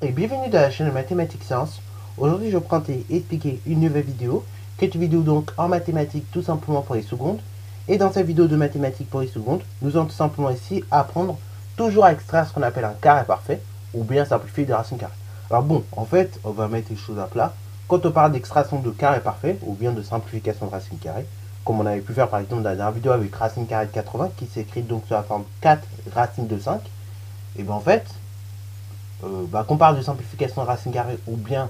et bienvenue dans la chaîne Mathématiques Sciences. Aujourd'hui, je vais prendre et expliquer une nouvelle vidéo, qui est une vidéo donc en mathématiques tout simplement pour les secondes. Et dans cette vidéo de mathématiques pour les secondes, nous allons tout simplement ici apprendre toujours à extraire ce qu'on appelle un carré parfait, ou bien simplifier des racines carrées. Alors bon, en fait, on va mettre les choses à plat. Quand on parle d'extraction de carré parfait, ou bien de simplification de racines carrées, comme on avait pu faire par exemple dans la dernière vidéo avec racine carrée de 80, qui s'écrit donc sous la forme 4 racines de 5, et bien en fait, qu'on parle de simplification de racine carrée ou bien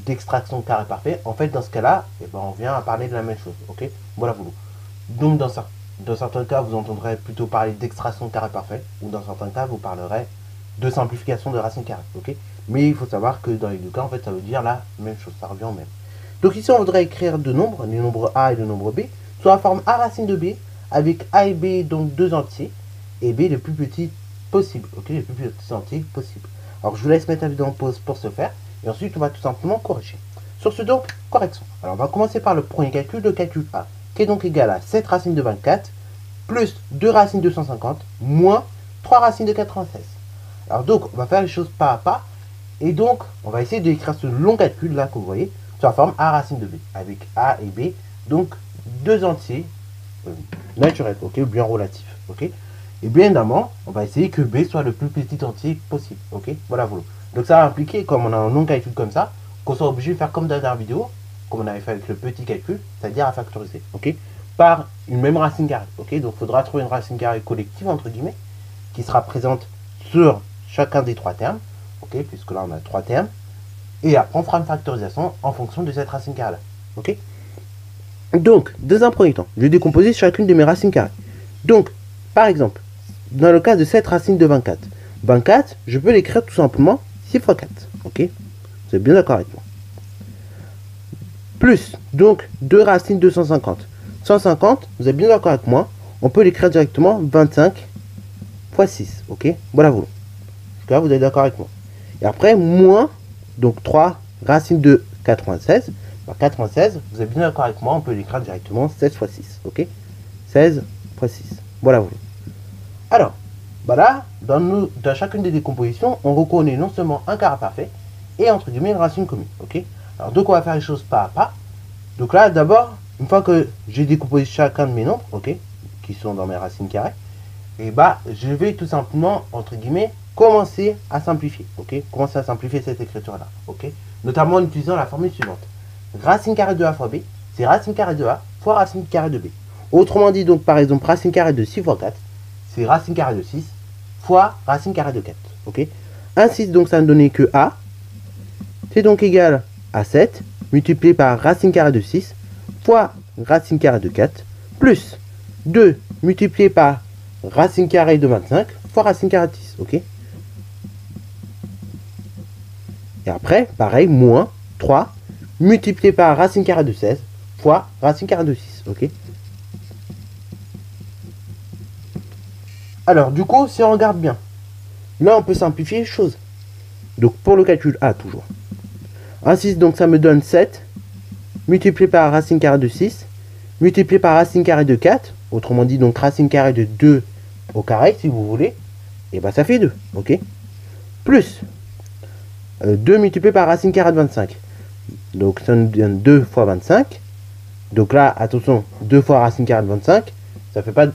d'extraction de carré parfait, en fait dans ce cas là on vient à parler de la même chose, ok. Voilà. Donc dans certains cas vous entendrez plutôt parler d'extraction de carré parfait, ou dans certains cas vous parlerez de simplification de racine carrée, ok. Mais il faut savoir que dans les deux cas en fait ça veut dire la même chose, ça revient au même. Donc ici on voudrait écrire deux nombres, les nombres a et le nombre b, sous la forme a racine de b, avec a et b donc deux entiers, et b le plus petit possible, ok, le plus petit entier possible. Alors je vous laisse mettre la vidéo en pause pour ce faire, et ensuite on va tout simplement corriger. Sur ce donc, correction. Alors on va commencer par le premier calcul, le calcul A, qui est donc égal à 7 racines de 24, plus 2 racines de 150, moins 3 racines de 96. Alors donc, on va faire les choses pas à pas, et donc, on va essayer d'écrire ce long calcul là que vous voyez, sur la forme A racine de B, avec A et B, donc deux entiers naturels, ok, bien relatifs, ok. Et bien évidemment, on va essayer que B soit le plus petit entier possible, ok. Voilà. Donc ça va impliquer, comme on a un long calcul comme ça, qu'on soit obligé de faire comme dans la dernière vidéo, comme on avait fait avec le petit calcul, c'est-à-dire à factoriser, ok, par une même racine carrée, ok. Donc il faudra trouver une racine carrée collective, entre guillemets, qui sera présente sur chacun des trois termes, ok, puisque là on a trois termes, et après on fera une factorisation en fonction de cette racine carrée là, ok. Donc, dans un premier temps, je vais décomposer chacune de mes racines carrées. Donc, par exemple, dans le cas de cette racine de 24, 24, je peux l'écrire tout simplement 6 fois 4, ok. Vous êtes bien d'accord avec moi. Plus, donc, 2 racines de 150. 150, vous êtes bien d'accord avec moi, on peut l'écrire directement 25 fois 6, ok. Voilà. Jusqu'à là, vous êtes d'accord avec moi. Et après, moins, donc 3 racines de 96. 96, vous êtes bien d'accord avec moi, on peut l'écrire directement 16 fois 6, ok. 16 fois 6, voilà. Alors, là, dans chacune des décompositions, on reconnaît non seulement un carré parfait, et entre guillemets une racine commune, ok. Alors donc on va faire les choses pas à pas. Donc là, d'abord, une fois que j'ai décomposé chacun de mes nombres, ok, qui sont dans mes racines carrées, et je vais tout simplement, entre guillemets, commencer à simplifier, ok. Commencer à simplifier cette écriture là, ok. Notamment en utilisant la formule suivante. Racine carrée de a fois b, c'est racine carrée de a fois racine carrée de b. Autrement dit, donc par exemple, racine carrée de 6 fois 4, c'est racine carrée de 6 fois racine carrée de 4, ok. Ainsi, donc ça va me donner que a, c'est donc égal à 7 multiplié par racine carrée de 6 fois racine carrée de 4, plus 2 multiplié par racine carrée de 25 fois racine carrée de 6, ok. Et après, pareil, moins 3 multiplié par racine carrée de 16 fois racine carrée de 6, ok. Alors, du coup, si on regarde bien, là, on peut simplifier les choses. Donc, pour le calcul A, toujours. Ainsi, donc, ça me donne 7 multiplié par racine carrée de 6 multiplié par racine carrée de 4, autrement dit, donc, racine carrée de 2 au carré, si vous voulez, et ça fait 2, ok. Plus 2 multiplié par racine carrée de 25. Donc ça nous donne 2 fois 25. Donc là, attention, 2 fois racine carrée de 25, ça fait pas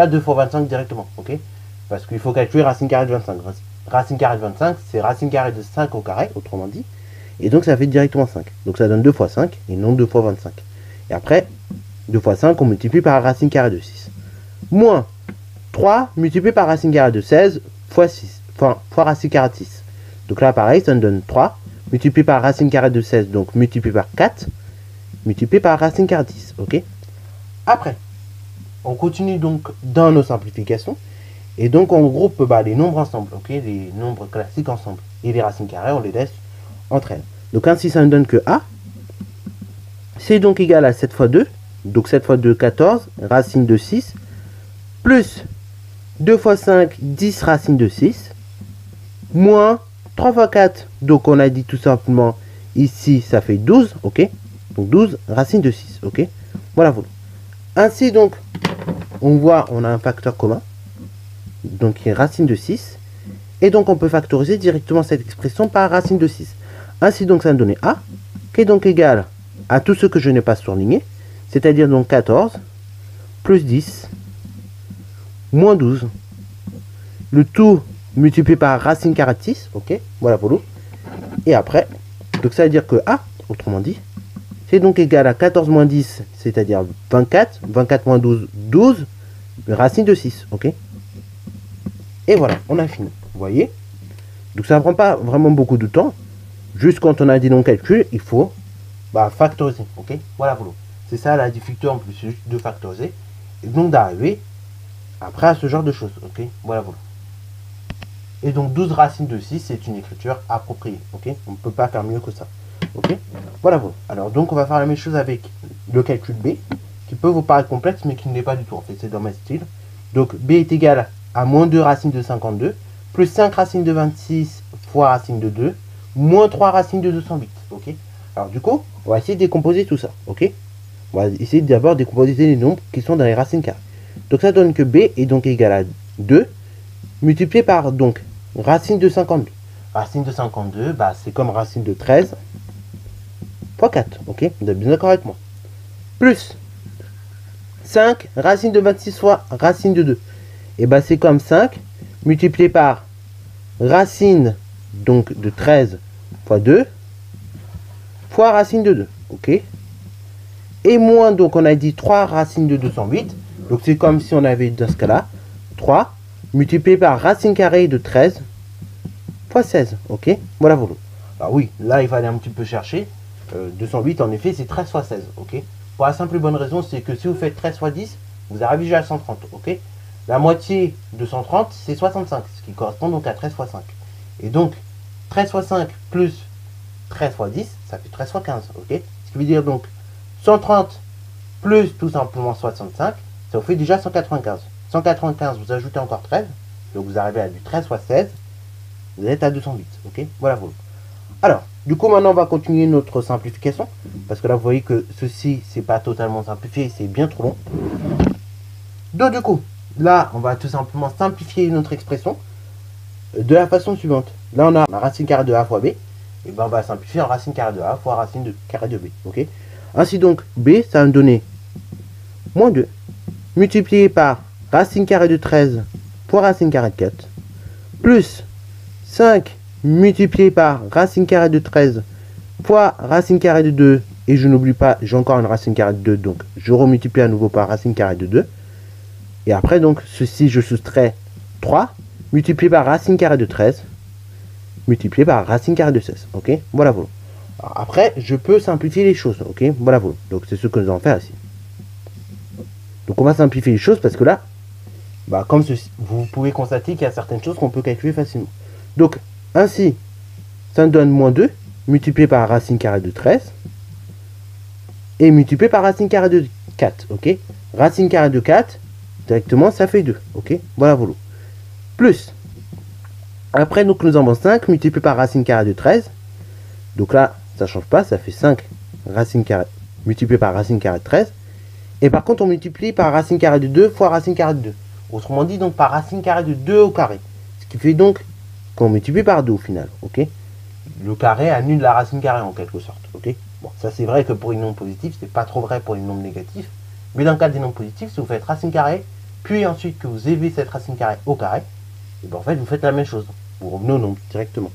2 fois 25 directement, ok. Parce qu'il faut calculer racine carrée de 25. Racine carrée de 25, c'est racine carrée de 5 au carré, autrement dit. Et donc ça fait directement 5. Donc ça donne 2 fois 5 et non 2 fois 25. Et après, 2 fois 5, on multiplie par racine carrée de 6. Moins 3 multiplié par racine carrée de 16 fois 6, fois racine carrée de 6. Donc là, pareil, ça nous donne 3 multiplié par racine carrée de 16, donc multiplié par 4, multiplié par racine carrée de 10, ok. Après, on continue donc dans nos simplifications, et donc on groupe les nombres ensemble, ok, les nombres classiques ensemble, et les racines carrées, on les laisse entre elles. Donc ainsi, ça ne donne que A, c'est donc égal à 7 fois 2, donc 7 fois 2, 14, racine de 6, plus 2 fois 5, 10 racine de 6, moins 3 fois 4, donc on a dit tout simplement, ici ça fait 12, ok. Donc 12 racine de 6, ok. Voilà. Ainsi donc, on voit, on a un facteur commun, donc qui est racine de 6, Et donc, on peut factoriser directement cette expression par racine de 6. Ainsi, donc, ça va me donner A, qui est donc égal à tout ce que je n'ai pas surligné, c'est-à-dire donc 14, plus 10, moins 12. Le tout multiplié par racine carrée de 6, ok, voilà pour l'eau. Et après, donc ça veut dire que A, autrement dit, c'est donc égal à 14 moins 10, c'est-à-dire 24, 24 moins 12, 12, racine de 6, ok. Et voilà, on a fini, vous voyez. Donc ça ne prend pas vraiment beaucoup de temps. Juste quand on a des non-calculs, il faut factoriser, ok. Voilà, voilà. C'est ça la difficulté en plus, c'est juste de factoriser. Et donc d'arriver après à ce genre de choses, ok. Voilà, voilà. Et donc 12 racines de 6, c'est une écriture appropriée, ok. On ne peut pas faire mieux que ça, ok. Voilà, voilà. Alors donc on va faire la même chose avec le calcul B, qui peut vous paraître complexe, mais qui ne l'est pas du tout, en fait, c'est dans ma style. Donc B est égal à moins 2 racines de 52, plus 5 racines de 26 fois racine de 2, moins 3 racines de 208, ok. Alors du coup, on va essayer de décomposer tout ça, ok. On va essayer d'abord de décomposer les nombres qui sont dans les racines carrées. Donc ça donne que B est donc égal à 2, multiplié par donc racine de 52. Racine de 52, c'est comme racine de 13 fois 4, ok. Vous êtes bien d'accord avec moi. Plus 5 racine de 26 fois racine de 2. Et c'est comme 5 multiplié par racine donc de 13 fois 2 fois racine de 2, ok. Et moins, donc on a dit 3 racines de 208, donc c'est comme si on avait dans ce cas-là 3 multiplié par racine carrée de 13 fois 16, ok. Voilà, voilà. Alors oui, là il fallait un petit peu chercher. 208 en effet c'est 13 fois 16, ok. Pour la simple et bonne raison, c'est que si vous faites 13 fois 10, vous arrivez déjà à 130, ok. La moitié de 130 c'est 65, ce qui correspond donc à 13 fois 5. Et donc 13 fois 5 plus 13 fois 10, ça fait 13 fois 15, ok. Ce qui veut dire donc 130 plus tout simplement 65, ça vous fait déjà 195. 195, vous ajoutez encore 13, donc vous arrivez à du 13 fois 16, vous êtes à 208, ok. Voilà, voilà. Alors, du coup, maintenant, on va continuer notre simplification, parce que là, vous voyez que ceci, c'est pas totalement simplifié, c'est bien trop long. Donc, du coup, là, on va tout simplement simplifier notre expression de la façon suivante. Là, on a la racine carrée de A fois B, et on va simplifier en racine carrée de A fois racine de carré de B, ok. Ainsi donc, B, ça va me donner moins 2, multiplié par racine carrée de 13 fois racine carrée de 4, plus 5 multiplié par racine carrée de 13 fois racine carrée de 2, et je n'oublie pas, j'ai encore une racine carrée de 2, donc je remultiplie à nouveau par racine carrée de 2. Et après, donc, ceci, je soustrais 3 multiplié par racine carrée de 13 multiplié par racine carrée de 16, ok. Voilà, voilà. Alors, après, je peux simplifier les choses, ok. Voilà, voilà. Donc, c'est ce que nous allons faire ici. Donc, on va simplifier les choses parce que là, comme ceci, vous pouvez constater qu'il y a certaines choses qu'on peut calculer facilement. Donc, ainsi, ça nous donne moins 2 multiplié par racine carrée de 13 et multiplié par racine carrée de 4, ok. Racine carrée de 4, directement, ça fait 2, ok. Voilà, voilà. Plus, après, donc, nous avons 5 multiplié par racine carrée de 13. Donc là, ça ne change pas, ça fait 5 racine carrée multiplié par racine carrée de 13. Et par contre, on multiplie par racine carrée de 2 fois racine carrée de 2. Autrement dit, donc par racine carrée de 2 au carré. Ce qui fait donc qu'on multiplie par 2 au final, ok. Le carré annule la racine carrée en quelque sorte, ok. Bon, ça c'est vrai que pour les nombres positifs, c'est pas trop vrai pour les nombres négatifs. Mais dans le cas des nombres positifs, si vous faites racine carrée, puis ensuite que vous élevez cette racine carrée au carré, et bien en fait, vous faites la même chose. Vous revenez au nombre directement.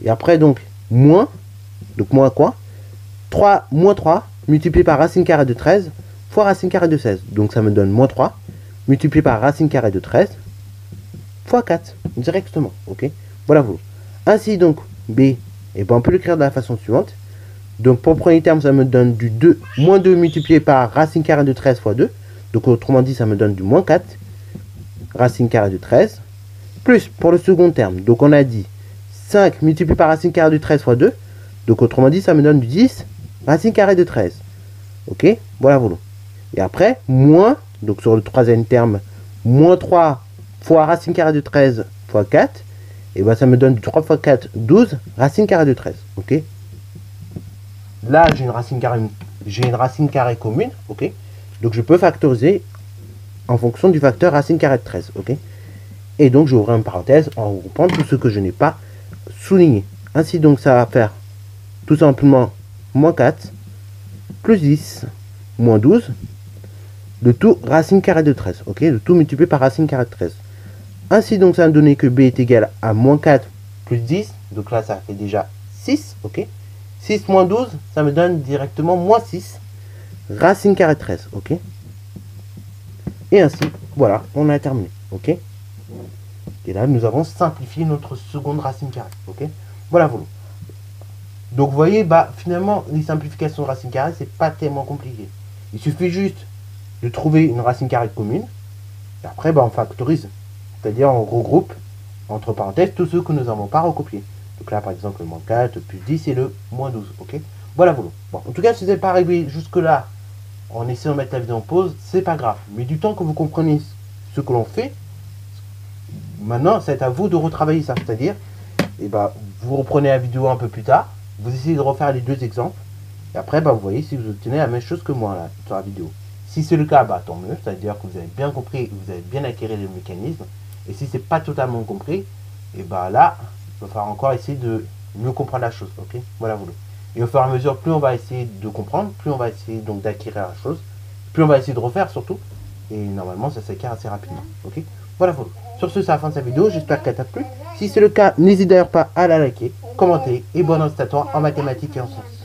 Et après, donc, moins quoi 3, moins 3, multiplié par racine carrée de 13, fois racine carrée de 16. Donc ça me donne moins 3, multiplié par racine carrée de 13, fois 4, directement, ok. Voilà, vous. Ainsi, donc, B, et on peut l'écrire de la façon suivante. Donc, pour le premier terme, ça me donne du 2, moins 2 multiplié par racine carrée de 13 fois 2. Donc, autrement dit, ça me donne du moins 4, racine carrée de 13, plus, pour le second terme, donc on a dit 5 multiplié par racine carrée de 13 fois 2. Donc, autrement dit, ça me donne du 10 racine carrée de 13. Ok, voilà, voilà. Et après, moins, donc sur le troisième terme, moins 3 fois racine carrée de 13 fois 4. Et ça me donne du 3 fois 4, 12 racine carrée de 13. Ok. Là, j'ai une racine carrée commune. Ok. Donc, je peux factoriser en fonction du facteur racine carrée de 13. Ok. Et donc, j'ouvre une parenthèse en regroupant tout ce que je n'ai pas souligné. Ainsi, donc, ça va faire tout simplement moins 4, plus 10, moins 12, le tout racine carrée de 13. Ok, le tout multiplié par racine carrée de 13. Ainsi, donc, ça va donner que b est égal à moins 4 plus 10. Donc là, ça fait déjà 6. Ok, 6 moins 12, ça me donne directement moins 6, racine carrée de 13. Ok, et ainsi, voilà, on a terminé. Ok, et là, nous avons simplifié notre seconde racine carrée. Ok, voilà, voilà. Donc, vous voyez, bah, finalement, les simplifications de racine carrée, c'est pas tellement compliqué. Il suffit juste de trouver une racine carrée commune. Et après, bah, on factorise. C'est-à-dire, on regroupe, entre parenthèses, tous ceux que nous n'avons pas recopiés. Donc là, par exemple, le moins 4, plus 10 et le moins 12. Ok, voilà, voilà. Bon, en tout cas, si vous n'êtes pas arrivé jusque-là, en essayant de mettre la vidéo en pause, c'est pas grave. Mais du temps que vous comprenez ce que l'on fait, maintenant, c'est à vous de retravailler ça. C'est-à-dire, et bah, vous reprenez la vidéo un peu plus tard, vous essayez de refaire les deux exemples, et après, bah, vous voyez si vous obtenez la même chose que moi là, sur la vidéo. Si c'est le cas, bah, tant mieux, c'est-à-dire que vous avez bien compris, vous avez bien acquis le mécanisme. Et si c'est pas totalement compris, et bah là, il va falloir encore essayer de mieux comprendre la chose. Ok, voilà, voilà. Et au fur et à mesure, plus on va essayer de comprendre, plus on va essayer donc d'acquérir la chose, plus on va essayer de refaire surtout. Et normalement, ça s'acquiert assez rapidement. Ok, voilà, voilà. Sur ce, c'est la fin de cette vidéo. J'espère qu'elle t'a plu. Si c'est le cas, n'hésite d'ailleurs pas à la liker, commenter et bonne note à toi en mathématiques et en sciences.